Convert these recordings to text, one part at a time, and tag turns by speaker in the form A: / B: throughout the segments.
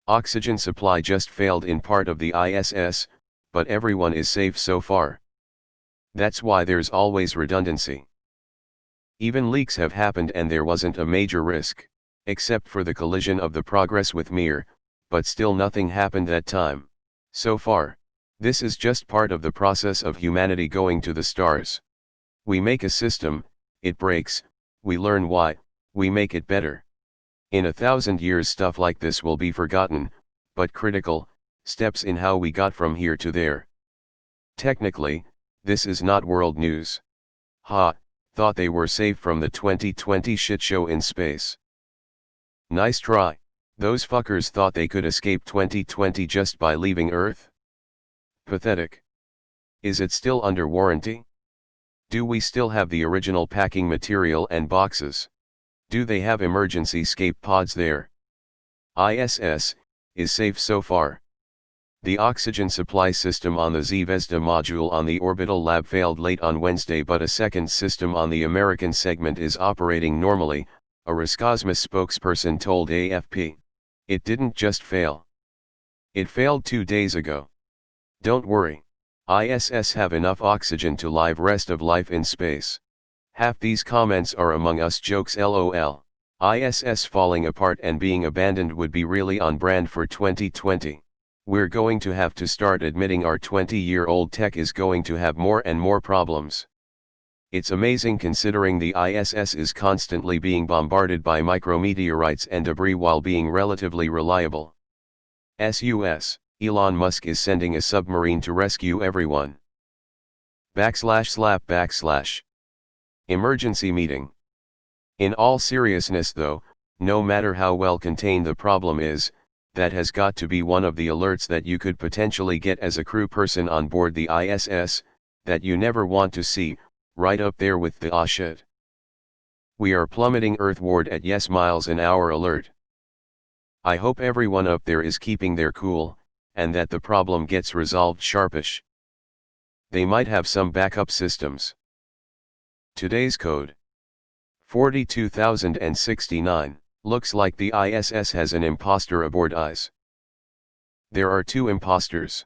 A: Oxygen supply just failed in part of the ISS, but everyone is safe so far. That's why there's always redundancy. Even leaks have happened and there wasn't a major risk, except for the collision of the Progress with Mir, but still nothing happened that time. So far, this is just part of the process of humanity going to the stars. We make a system, it breaks, we learn why, we make it better. In 1,000 years stuff like this will be forgotten, but critical, steps in how we got from here to there. Technically, this is not world news. Ha, thought they were safe from the 2020 shitshow in space. Nice try, those fuckers thought they could escape 2020 just by leaving Earth? Pathetic. Is it still under warranty? Do we still have the original packing material and boxes? Do they have emergency escape pods there? ISS is safe so far. The oxygen supply system on the Zvezda module on the orbital lab failed late on Wednesday, but a second system on the American segment is operating normally, a Roscosmos spokesperson told AFP. It didn't just fail. It failed 2 days ago. Don't worry. ISS have enough oxygen to live rest of life in space. Half these comments are Among Us jokes lol. ISS falling apart and being abandoned would be really on brand for 2020. We're going to have to start admitting our 20-year-old tech is going to have more and more problems. It's amazing considering the ISS is constantly being bombarded by micrometeorites and debris while being relatively reliable. SUS, Elon Musk is sending a submarine to rescue everyone. //. Emergency meeting. In all seriousness though, no matter how well contained the problem is, that has got to be one of the alerts that you could potentially get as a crew person on board the ISS, that you never want to see, right up there with the "ah shit, we are plummeting earthward at yes miles an hour" alert. I hope everyone up there is keeping their cool, and that the problem gets resolved sharpish. They might have some backup systems. Today's code 42,069. Looks like the ISS has an imposter aboard. There are 2 imposters.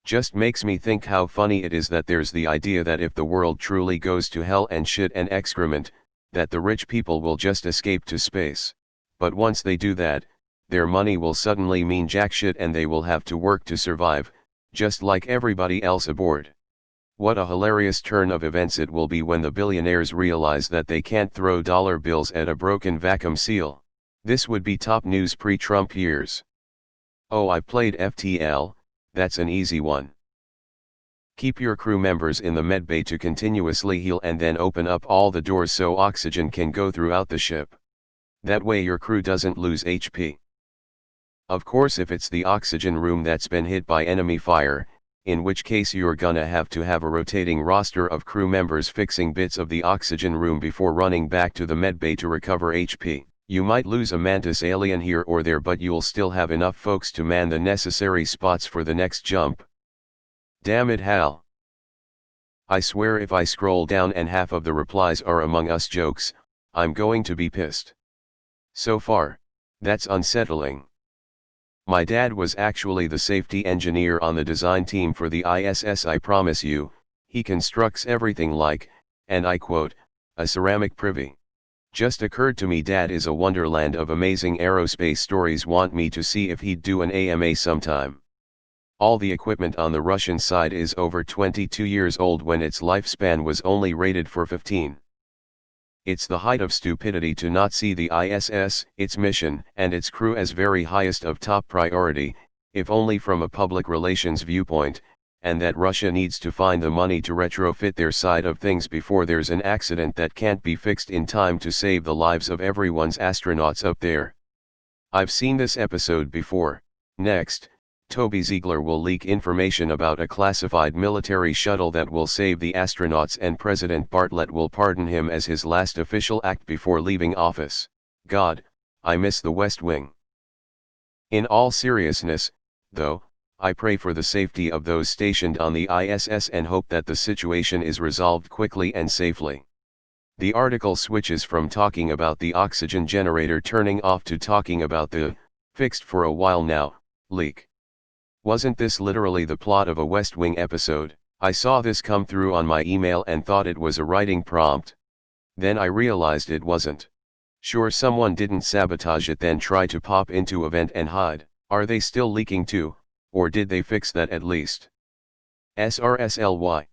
A: Just makes me think how funny it is that there's the idea that if the world truly goes to hell and shit and excrement, that the rich people will just escape to space. But once they do that, their money will suddenly mean jack shit and they will have to work to survive, just like everybody else aboard. What a hilarious turn of events it will be when the billionaires realize that they can't throw dollar bills at a broken vacuum seal. This would be top news pre-Trump years. Oh, I played FTL, that's an easy one. Keep your crew members in the medbay to continuously heal and then open up all the doors so oxygen can go throughout the ship. That way your crew doesn't lose HP. Of course, if it's the oxygen room that's been hit by enemy fire, in which case you're gonna have to have a rotating roster of crew members fixing bits of the oxygen room before running back to the medbay to recover HP. You might lose a mantis alien here or there, but you'll still have enough folks to man the necessary spots for the next jump. Damn it, Hal. I swear if I scroll down and half of the replies are Among Us jokes, I'm going to be pissed. So far, that's unsettling. My dad was actually the safety engineer on the design team for the ISS. I promise you, he constructs everything like, and I quote, a ceramic privy. Just occurred to me Dad is a wonderland of amazing aerospace stories. Want me to see if he'd do an AMA sometime. All the equipment on the Russian side is over 22 years old when its lifespan was only rated for 15. It's the height of stupidity to not see the ISS, its mission, and its crew as very highest of top priority, if only from a public relations viewpoint, and that Russia needs to find the money to retrofit their side of things before there's an accident that can't be fixed in time to save the lives of everyone's astronauts up there. I've seen this episode before. Next, Toby Ziegler will leak information about a classified military shuttle that will save the astronauts, and President Bartlett will pardon him as his last official act before leaving office. God, I miss the West Wing. In all seriousness, though, I pray for the safety of those stationed on the ISS and hope that the situation is resolved quickly and safely. The article switches from talking about the oxygen generator turning off to talking about the Fixed for a while now, leak. Wasn't this literally the plot of a West Wing episode? I saw this come through on my email and thought it was a writing prompt. Then I realized it wasn't. Sure, someone didn't sabotage it then try to pop into a vent and hide. Are they still leaking too, or did they fix that at least? SRSLY.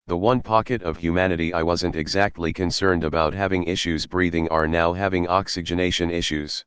A: The one pocket of humanity I wasn't exactly concerned about having issues breathing are now having oxygenation issues.